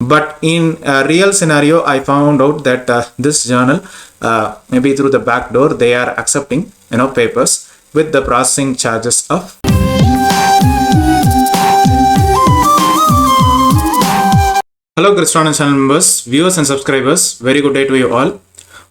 But in a real scenario, I found out that this journal, maybe through the back door, they are accepting papers with the processing charges of. Hello Christo Ananth channel members, viewers and subscribers, very good day to you all.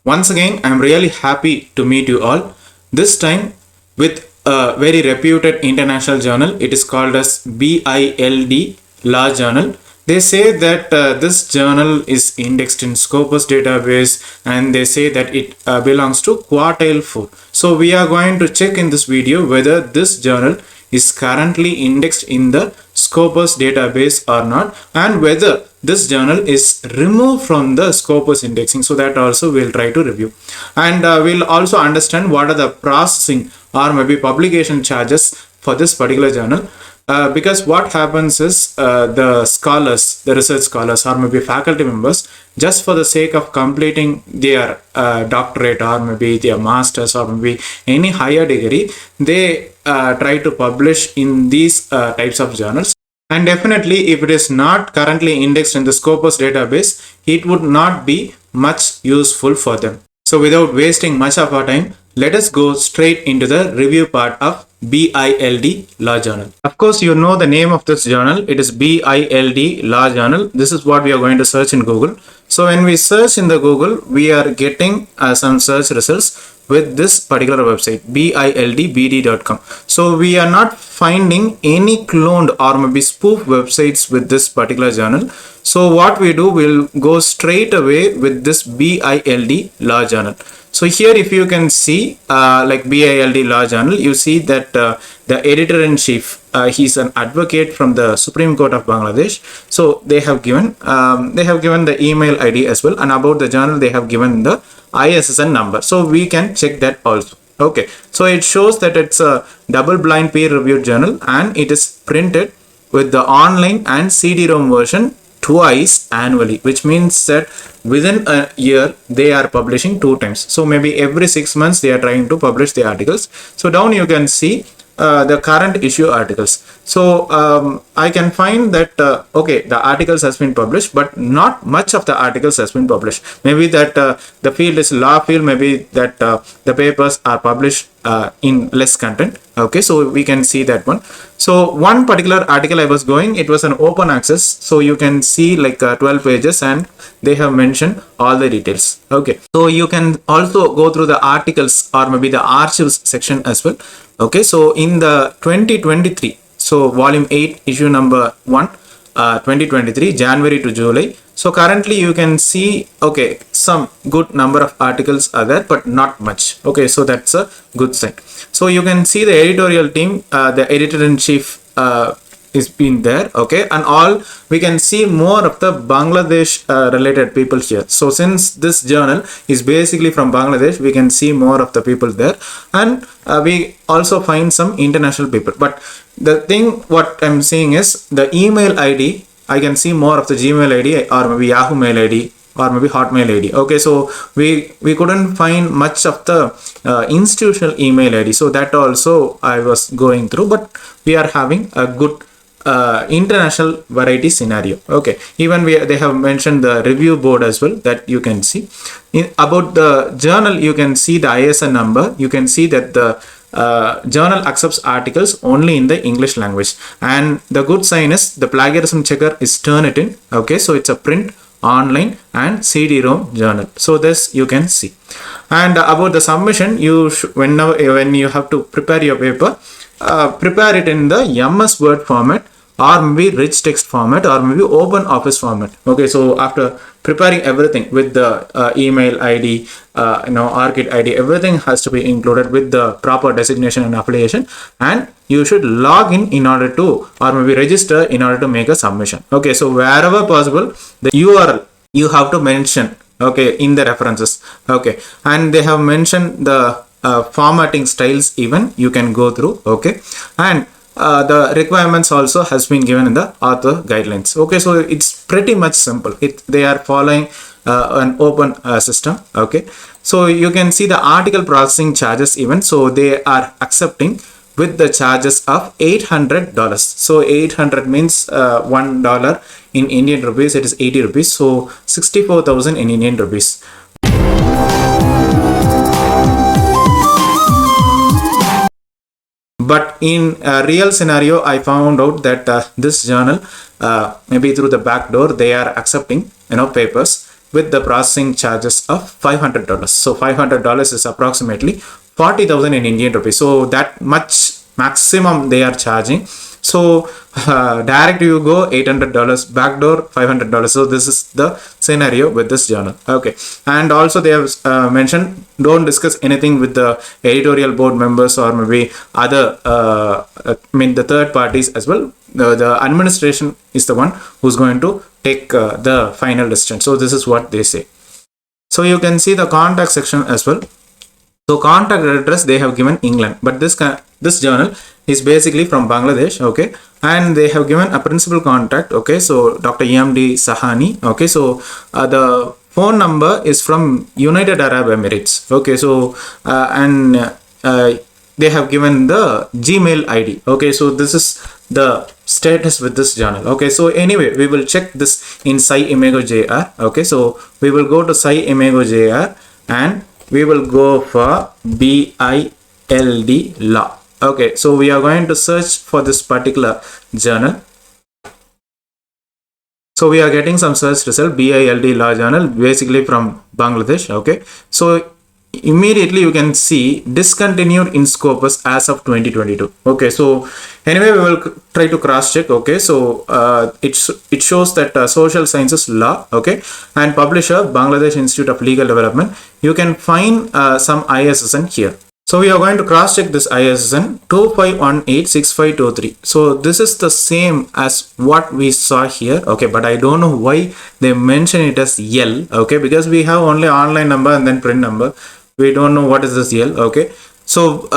Once again, I am really happy to meet you all. This time with a very reputed international journal. It is called as BiLD Law Journal. They say that this journal is indexed in Scopus database, and they say that it belongs to quartile 4. So we are going to check in this video whether this journal is currently indexed in the Scopus database or not, and whether this journal is removed from the Scopus indexing. So that also we'll try to review, and we'll also understand what are the processing or maybe publication charges for this particular journal. Because what happens is the scholars, the research scholars or maybe faculty members, just for the sake of completing their doctorate or maybe their masters or maybe any higher degree, they try to publish in these types of journals. And definitely if it is not currently indexed in the Scopus database, it would not be much useful for them. So without wasting much of our time, let us go straight into the review part of BiLD Law Journal. Of course, you know the name of this journal. It is BiLD Law Journal. This is what we are going to search in Google. So when we search in the Google, we are getting some search results with this particular website, bildbd.com. So we are not finding any cloned or maybe spoof websites with this particular journal. So what we do, we'll go straight away with this BiLD Law Journal. So here if you can see like BiLD Law Journal, you see that the editor-in-chief, he's an advocate from the Supreme Court of Bangladesh. So they have given the email ID as well, and about the journal they have given the ISSN number. So we can check that also. Okay, so it shows that it's a double-blind peer-reviewed journal, and it is printed with the online and CD-ROM version twice annually, which means that within a year they are publishing 2 times. So maybe every 6 months they are trying to publish the articles. So down you can see the current issue articles. So I can find that okay, the articles has been published, but not much of the articles has been published. Maybe that the field is law field, maybe that the papers are published in less content. Okay, so we can see that one. So one particular article I was going, it was an open access, so you can see like 12 pages and they have mentioned all the details. Okay, so you can also go through the articles or maybe the archives section as well. Okay, so in the 2023, so volume 8 issue number 1 2023 January to July, so currently you can see okay, some good number of articles are there, but not much. Okay, so that's a good sign. So you can see the editorial team, the editor-in-chief is been there. Okay, and all we can see more of the Bangladesh related people here. So since this journal is basically from Bangladesh, we can see more of the people there, and we also find some international people. But the thing what I'm seeing is the email ID. I can see more of the Gmail ID or maybe Yahoo Mail ID or maybe Hotmail ID. Okay, so we couldn't find much of the institutional email ID. So that also I was going through, but we are having a good international variety scenario. Okay, even they have mentioned the review board as well, that you can see. About the journal, you can see the ISSN number. You can see that the journal accepts articles only in the English language, and the good sign is the plagiarism checker is Turnitin. Okay, so it's a print, online and CD-ROM journal. So this you can see. And about the submission, you when you have to prepare your paper, prepare it in the MS Word format or maybe rich text format or maybe open office format. Okay, so after preparing everything with the email ID, ORCID ID, everything has to be included with the proper designation and affiliation, and you should log in order to or maybe register in order to make a submission. Okay, so wherever possible the URL you have to mention, okay, in the references. Okay, and they have mentioned the formatting styles, even you can go through. Okay, and the requirements also has been given in the author guidelines. Okay, so it's pretty much simple. They are following an open system. Okay, so you can see the article processing charges even. So they are accepting with the charges of $800. So 800 means $1 in Indian rupees, it is 80 rupees. So 64,000 in Indian rupees. But in a real scenario, I found out that this journal, maybe through the back door, they are accepting papers with the processing charges of $500. So $500 is approximately 40,000 in Indian rupees. So that much maximum they are charging. So direct you go $800, backdoor $500. So this is the scenario with this journal. Okay, and also they have mentioned don't discuss anything with the editorial board members or maybe other the third parties as well. The administration is the one who's going to take the final decision. So this is what they say. So you can see the contact section as well. So contact address they have given England, but this journal is basically from Bangladesh. Okay, and they have given a principal contact. Okay, so Dr. EMD Sahani. Okay, so the phone number is from United Arab Emirates. Okay, so they have given the Gmail ID. Okay, so this is the status with this journal. Okay, so anyway, we will check this in SciImago.jr. Okay, so we will go to SciImago.jr and we will go for BiLD law. Okay, so we are going to search for this particular journal. So we are getting some search result, BiLD law journal, basically from Bangladesh. Okay, so immediately you can see discontinued in Scopus as of 2022. Okay, so anyway, we will try to cross check. Okay, so it shows that social sciences law. Okay, and publisher Bangladesh Institute of Legal Development. You can find some ISSN here. So we are going to cross check this ISSN 25186523. So this is the same as what we saw here. Okay, but I don't know why they mention it as L. Okay, because we have only online number and then print number. We don't know what is this L. Okay, so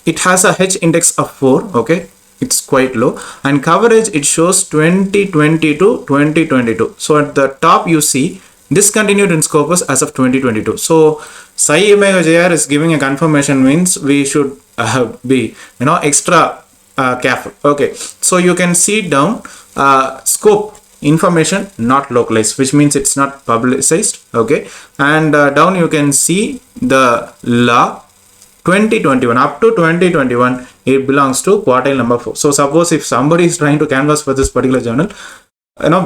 it has a H index of 4. Okay, it's quite low, and coverage it shows 2020 to 2022. So at the top you see discontinued in Scopus as of 2022. So SciImago.jr is giving a confirmation, means we should be extra careful. Okay, so you can see down scope information not localized, which means it's not publicized. Okay, and down you can see the law 2021 up to 2021, it belongs to quartile number 4. So suppose if somebody is trying to canvass for this particular journal,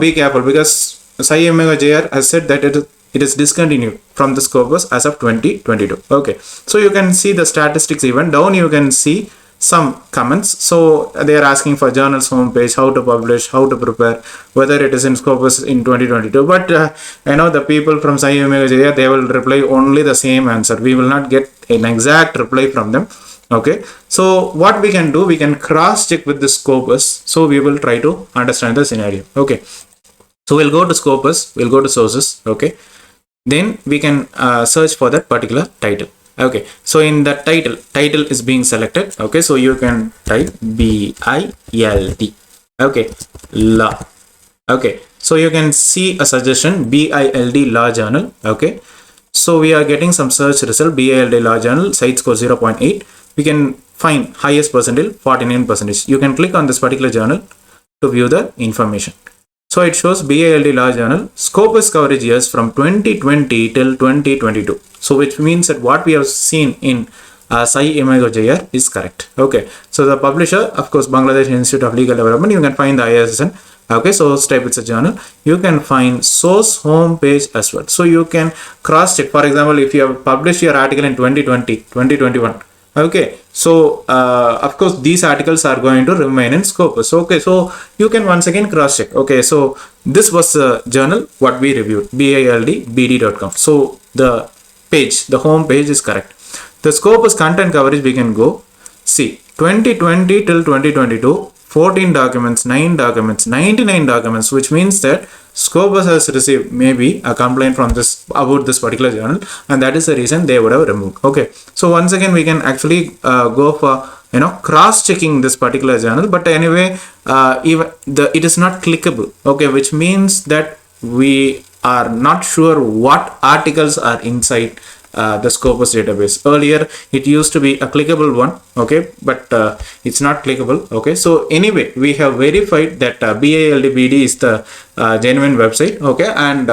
be careful, because SciImago.jr has said that it is discontinued from the Scopus as of 2022. Okay, so you can see the statistics. Even down you can see some comments. So they are asking for journals homepage, how to publish, how to prepare, whether it is in Scopus in 2022. But the people from SciImago.jr, they will reply only the same answer. We will not get an exact reply from them. Okay, so what we can do, we can cross check with the Scopus. So we will try to understand the scenario. Okay, so we'll go to Scopus, we'll go to sources. Okay, then we can search for that particular title. Okay, so in the title is being selected. Okay, so you can type BiLD. Okay, law. Okay, so you can see a suggestion, BiLD law journal. Okay, so we are getting some search result, BiLD law journal, site score 0.8. We can find highest percentile 49%. You can click on this particular journal to view the information. So it shows BiLD law journal Scopus coverage years from 2020 till 2022. So which means that what we have seen in SciImago.jr is correct. Okay, so the publisher, of course, Bangladesh Institute of Legal Development. You can find the ISSN. Okay, so type it's a journal. You can find source home page as well. So you can cross check. For example, if you have published your article in 2020, 2021. Okay, so of course these articles are going to remain in Scopus. Okay, so you can once again cross check. Okay, so this was the journal what we reviewed, BiLDBD.com. So the page, the home page is correct. The Scopus content coverage we can go see 2020 till 2022, 14 documents, 9 documents, 99 documents, which means that Scopus has received maybe a complaint from this about this particular journal, and that is the reason they would have removed. Okay, so once again we can actually go for cross checking this particular journal, but anyway it is not clickable. Okay, which means that we are not sure what articles are inside the Scopus database. Earlier it used to be a clickable one, okay, but it's not clickable. Okay, so anyway, we have verified that BiLD BD is the genuine website. Okay, and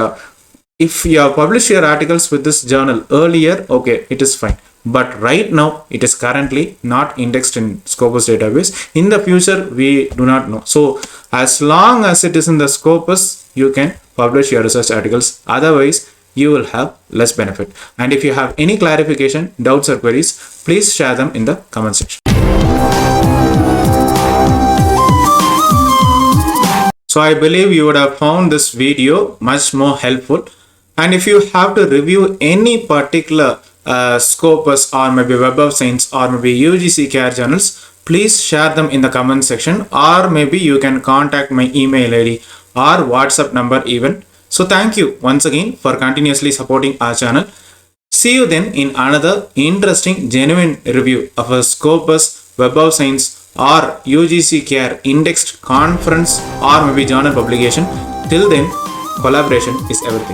if you have published your articles with this journal earlier, okay, it is fine. But right now it is currently not indexed in Scopus database. In the future we do not know. So as long as it is in the Scopus, you can publish your research articles. Otherwise you will have less benefit. And if you have any clarification, doubts or queries, please share them in the comment section. So I believe you would have found this video much more helpful. And if you have to review any particular Scopus or maybe Web of Science or maybe UGC care journals, please share them in the comment section, or maybe you can contact my email ID or WhatsApp number even. So thank you once again for continuously supporting our channel. See you then in another interesting genuine review of a Scopus, Web of Science or UGC care indexed conference or maybe journal publication. Till then, collaboration is everything.